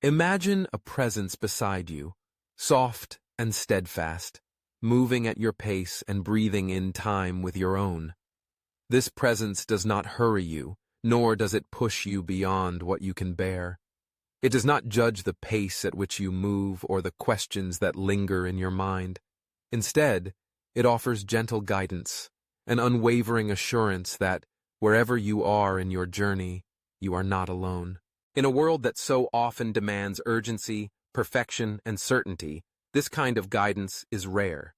Imagine a presence beside you, soft and steadfast, moving at your pace and breathing in time with your own. This presence does not hurry you, nor does it push you beyond what you can bear. It does not judge the pace at which you move or the questions that linger in your mind. Instead, it offers gentle guidance, an unwavering assurance that, wherever you are in your journey, you are not alone. In a world that so often demands urgency, perfection, and certainty, this kind of guidance is rare.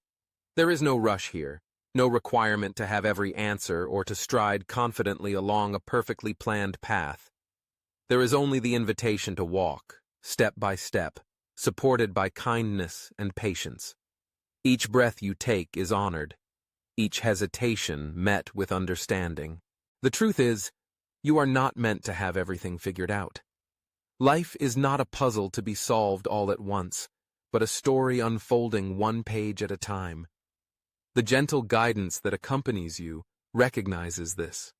There is no rush here, no requirement to have every answer or to stride confidently along a perfectly planned path. There is only the invitation to walk, step by step, supported by kindness and patience. Each breath you take is honored, each hesitation met with understanding. The truth is, you are not meant to have everything figured out. Life is not a puzzle to be solved all at once, but a story unfolding one page at a time. The gentle guidance that accompanies you recognizes this.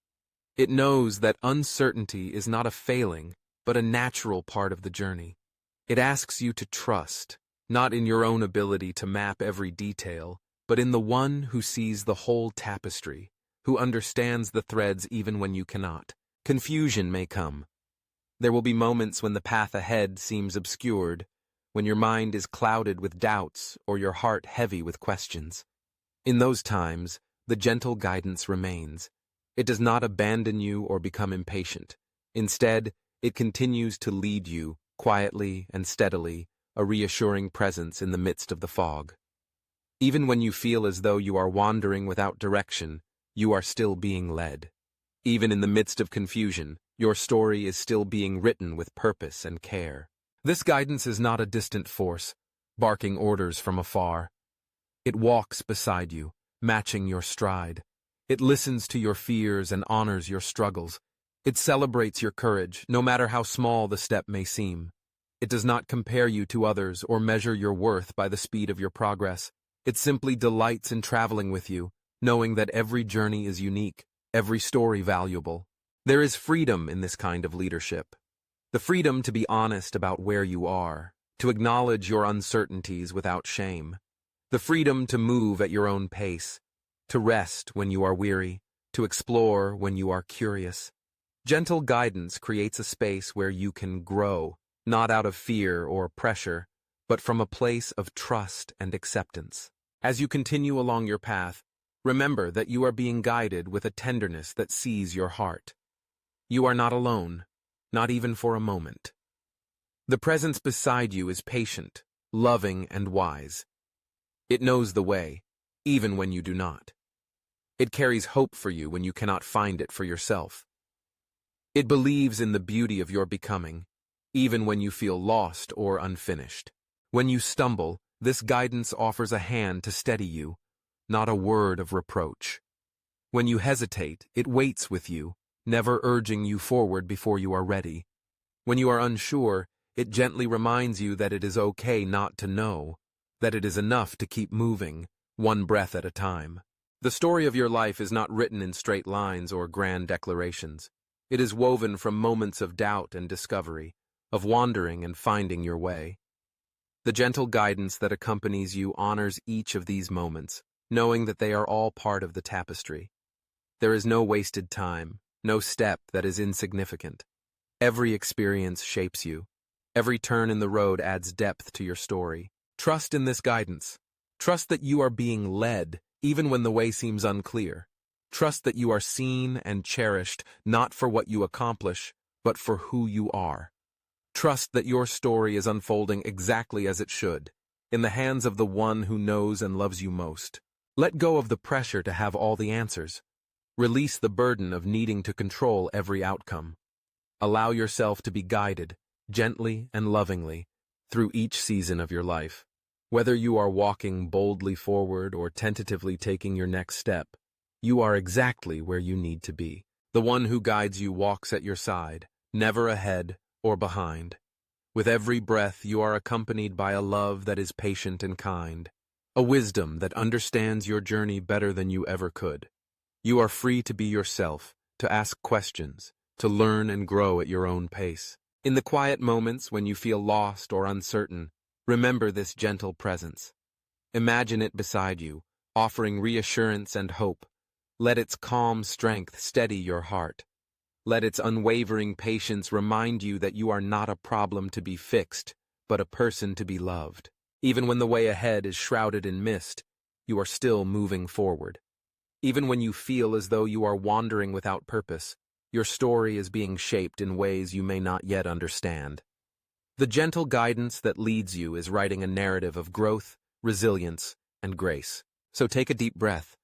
It knows that uncertainty is not a failing, but a natural part of the journey. It asks you to trust, not in your own ability to map every detail, but in the one who sees the whole tapestry, who understands the threads even when you cannot. Confusion may come. There will be moments when the path ahead seems obscured, when your mind is clouded with doubts or your heart heavy with questions. In those times, the gentle guidance remains. It does not abandon you or become impatient. Instead, it continues to lead you, quietly and steadily, a reassuring presence in the midst of the fog. Even when you feel as though you are wandering without direction, you are still being led. Even in the midst of confusion, your story is still being written with purpose and care. This guidance is not a distant force, barking orders from afar. It walks beside you, matching your stride. It listens to your fears and honors your struggles. It celebrates your courage, no matter how small the step may seem. It does not compare you to others or measure your worth by the speed of your progress. It simply delights in traveling with you, knowing that every journey is unique, every story valuable. There is freedom in this kind of leadership. The freedom to be honest about where you are, to acknowledge your uncertainties without shame. The freedom to move at your own pace, to rest when you are weary, to explore when you are curious. Gentle guidance creates a space where you can grow, not out of fear or pressure, but from a place of trust and acceptance. As you continue along your path, remember that you are being guided with a tenderness that sees your heart. You are not alone, not even for a moment. The presence beside you is patient, loving, and wise. It knows the way, even when you do not. It carries hope for you when you cannot find it for yourself. It believes in the beauty of your becoming, even when you feel lost or unfinished. When you stumble, this guidance offers a hand to steady you, not a word of reproach. When you hesitate, it waits with you, never urging you forward before you are ready. When you are unsure, it gently reminds you that it is okay not to know, that it is enough to keep moving, one breath at a time. The story of your life is not written in straight lines or grand declarations. It is woven from moments of doubt and discovery, of wandering and finding your way. The gentle guidance that accompanies you honors each of these moments, knowing that they are all part of the tapestry. There is no wasted time, no step that is insignificant. Every experience shapes you. Every turn in the road adds depth to your story. Trust in this guidance. Trust that you are being led, even when the way seems unclear. Trust that you are seen and cherished, not for what you accomplish, but for who you are. Trust that your story is unfolding exactly as it should, in the hands of the one who knows and loves you most. Let go of the pressure to have all the answers. Release the burden of needing to control every outcome. Allow yourself to be guided, gently and lovingly, through each season of your life. Whether you are walking boldly forward or tentatively taking your next step, you are exactly where you need to be. The one who guides you walks at your side, never ahead or behind. With every breath, you are accompanied by a love that is patient and kind, a wisdom that understands your journey better than you ever could. You are free to be yourself, to ask questions, to learn and grow at your own pace. In the quiet moments when you feel lost or uncertain, remember this gentle presence. Imagine it beside you, offering reassurance and hope. Let its calm strength steady your heart. Let its unwavering patience remind you that you are not a problem to be fixed, but a person to be loved. Even when the way ahead is shrouded in mist, you are still moving forward. Even when you feel as though you are wandering without purpose, your story is being shaped in ways you may not yet understand. The gentle guidance that leads you is writing a narrative of growth, resilience, and grace. So take a deep breath.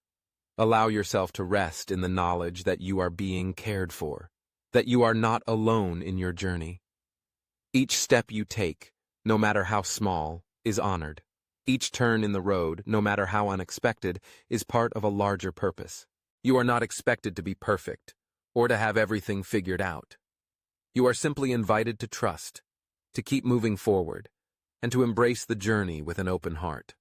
Allow yourself to rest in the knowledge that you are being cared for, that you are not alone in your journey. Each step you take, no matter how small, is honored. Each turn in the road, no matter how unexpected, is part of a larger purpose. You are not expected to be perfect, or to have everything figured out. You are simply invited to trust, to keep moving forward, and to embrace the journey with an open heart.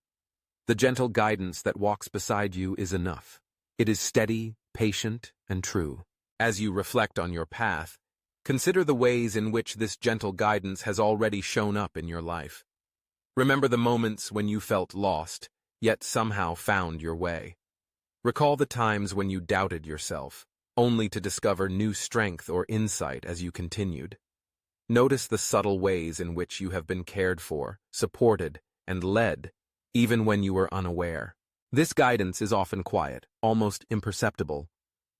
The gentle guidance that walks beside you is enough. It is steady, patient, and true. As you reflect on your path, consider the ways in which this gentle guidance has already shown up in your life. Remember the moments when you felt lost, yet somehow found your way. Recall the times when you doubted yourself, only to discover new strength or insight as you continued. Notice the subtle ways in which you have been cared for, supported, and led, even when you were unaware. This guidance is often quiet, almost imperceptible.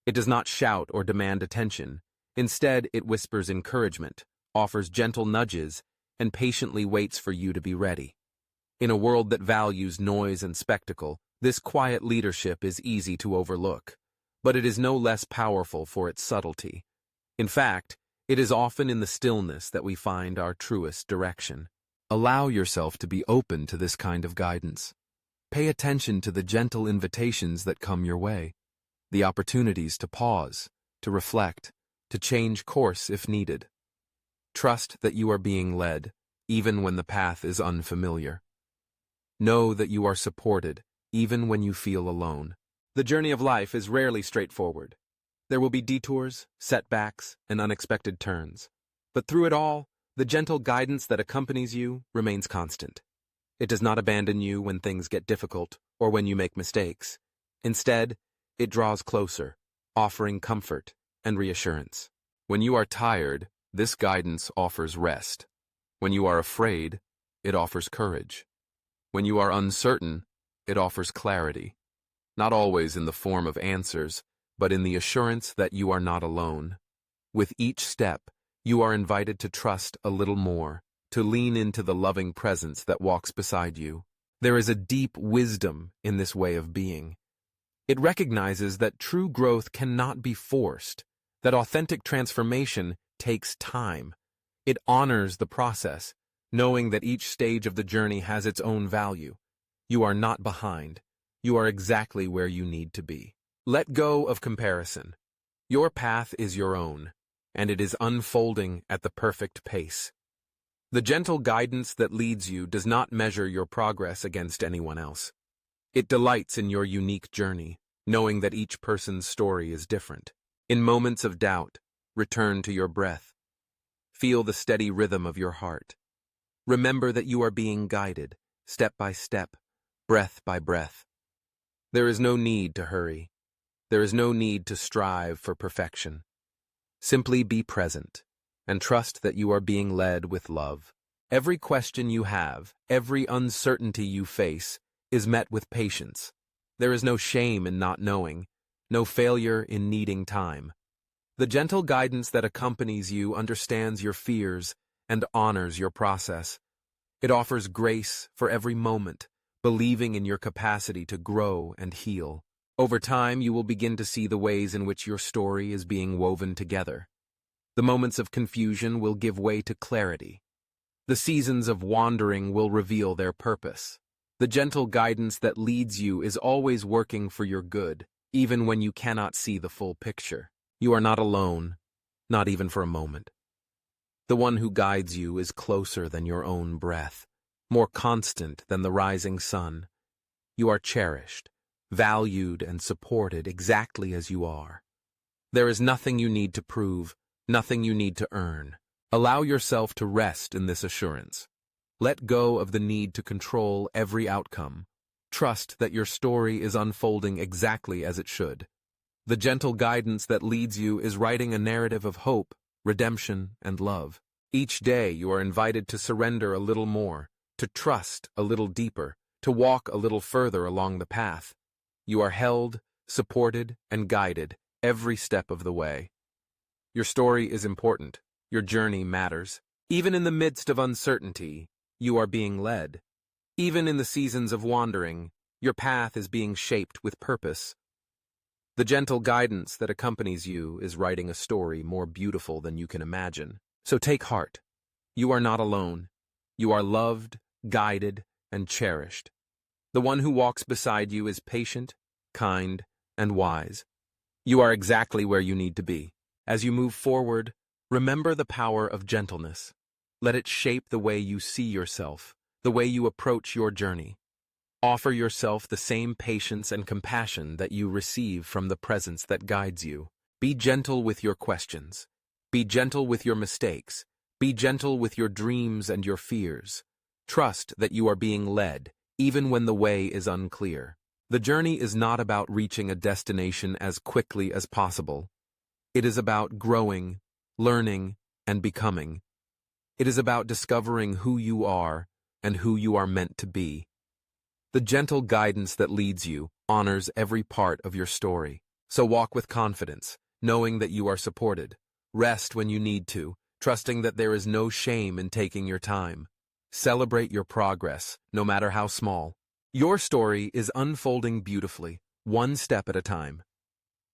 It does not shout or demand attention. Instead, it whispers encouragement, offers gentle nudges, and patiently waits for you to be ready. In a world that values noise and spectacle, this quiet leadership is easy to overlook, but it is no less powerful for its subtlety. In fact, it is often in the stillness that we find our truest direction. Allow yourself to be open to this kind of guidance. Pay attention to the gentle invitations that come your way, the opportunities to pause, to reflect, to change course if needed. Trust that you are being led, even when the path is unfamiliar. Know that you are supported, even when you feel alone. The journey of life is rarely straightforward. There will be detours, setbacks, and unexpected turns. But through it all, the gentle guidance that accompanies you remains constant. It does not abandon you when things get difficult or when you make mistakes. Instead, it draws closer, offering comfort and reassurance. When you are tired, this guidance offers rest. When you are afraid, it offers courage. When you are uncertain, it offers clarity. Not always in the form of answers, but in the assurance that you are not alone. With each step, you are invited to trust a little more, to lean into the loving presence that walks beside you. There is a deep wisdom in this way of being. It recognizes that true growth cannot be forced, that authentic transformation takes time. It honors the process, knowing that each stage of the journey has its own value. You are not behind. You are exactly where you need to be. Let go of comparison. Your path is your own, and it is unfolding at the perfect pace. The gentle guidance that leads you does not measure your progress against anyone else. It delights in your unique journey, knowing that each person's story is different. In moments of doubt, return to your breath. Feel the steady rhythm of your heart. Remember that you are being guided, step by step, breath by breath. There is no need to hurry. There is no need to strive for perfection. Simply be present, and trust that you are being led with love. Every question you have, every uncertainty you face, is met with patience. There is no shame in not knowing, no failure in needing time. The gentle guidance that accompanies you understands your fears and honors your process. It offers grace for every moment, believing in your capacity to grow and heal. Over time, you will begin to see the ways in which your story is being woven together. The moments of confusion will give way to clarity. The seasons of wandering will reveal their purpose. The gentle guidance that leads you is always working for your good, even when you cannot see the full picture. You are not alone, not even for a moment. The one who guides you is closer than your own breath, more constant than the rising sun. You are cherished, valued, and supported exactly as you are. There is nothing you need to prove, nothing you need to earn. Allow yourself to rest in this assurance. Let go of the need to control every outcome. Trust that your story is unfolding exactly as it should. The gentle guidance that leads you is writing a narrative of hope, redemption, and love. Each day you are invited to surrender a little more, to trust a little deeper, to walk a little further along the path. You are held, supported, and guided every step of the way. Your story is important. Your journey matters. Even in the midst of uncertainty, you are being led. Even in the seasons of wandering, your path is being shaped with purpose. The gentle guidance that accompanies you is writing a story more beautiful than you can imagine. So take heart. You are not alone. You are loved, guided, and cherished. The one who walks beside you is patient, kind, and wise. You are exactly where you need to be. As you move forward, remember the power of gentleness. Let it shape the way you see yourself, the way you approach your journey. Offer yourself the same patience and compassion that you receive from the presence that guides you. Be gentle with your questions. Be gentle with your mistakes. Be gentle with your dreams and your fears. Trust that you are being led, even when the way is unclear. The journey is not about reaching a destination as quickly as possible. It is about growing, learning, and becoming. It is about discovering who you are and who you are meant to be. The gentle guidance that leads you honors every part of your story. So walk with confidence, knowing that you are supported. Rest when you need to, trusting that there is no shame in taking your time. Celebrate your progress, no matter how small. Your story is unfolding beautifully, one step at a time.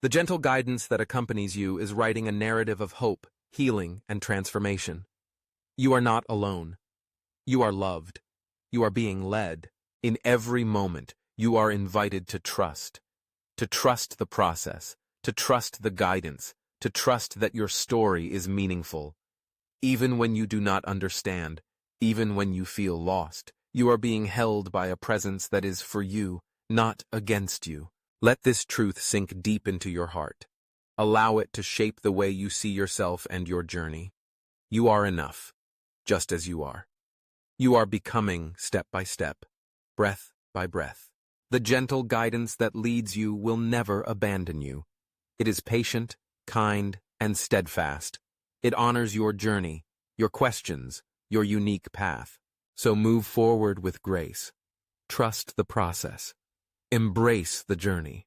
The gentle guidance that accompanies you is writing a narrative of hope, healing, and transformation. You are not alone. You are loved. You are being led. In every moment, you are invited to trust the process, to trust the guidance, to trust that your story is meaningful. Even when you do not understand, even when you feel lost, you are being held by a presence that is for you, not against you. Let this truth sink deep into your heart. Allow it to shape the way you see yourself and your journey. You are enough, just as you are. You are becoming step by step, breath by breath. The gentle guidance that leads you will never abandon you. It is patient, kind, and steadfast. It honors your journey, your questions, your unique path. So move forward with grace. Trust the process. Embrace the journey.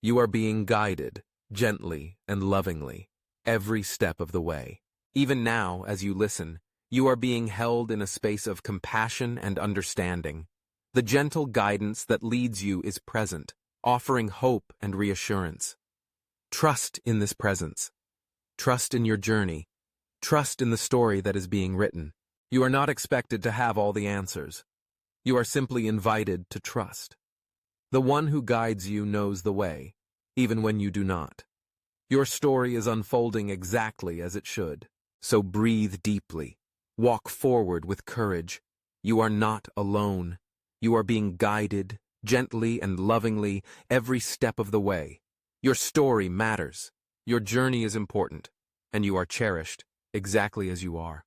You are being guided, gently and lovingly, every step of the way. Even now, as you listen, you are being held in a space of compassion and understanding. The gentle guidance that leads you is present, offering hope and reassurance. Trust in this presence. Trust in your journey. Trust in the story that is being written. You are not expected to have all the answers. You are simply invited to trust. The one who guides you knows the way, even when you do not. Your story is unfolding exactly as it should. So breathe deeply. Walk forward with courage. You are not alone. You are being guided, gently and lovingly, every step of the way. Your story matters. Your journey is important, and you are cherished exactly as you are.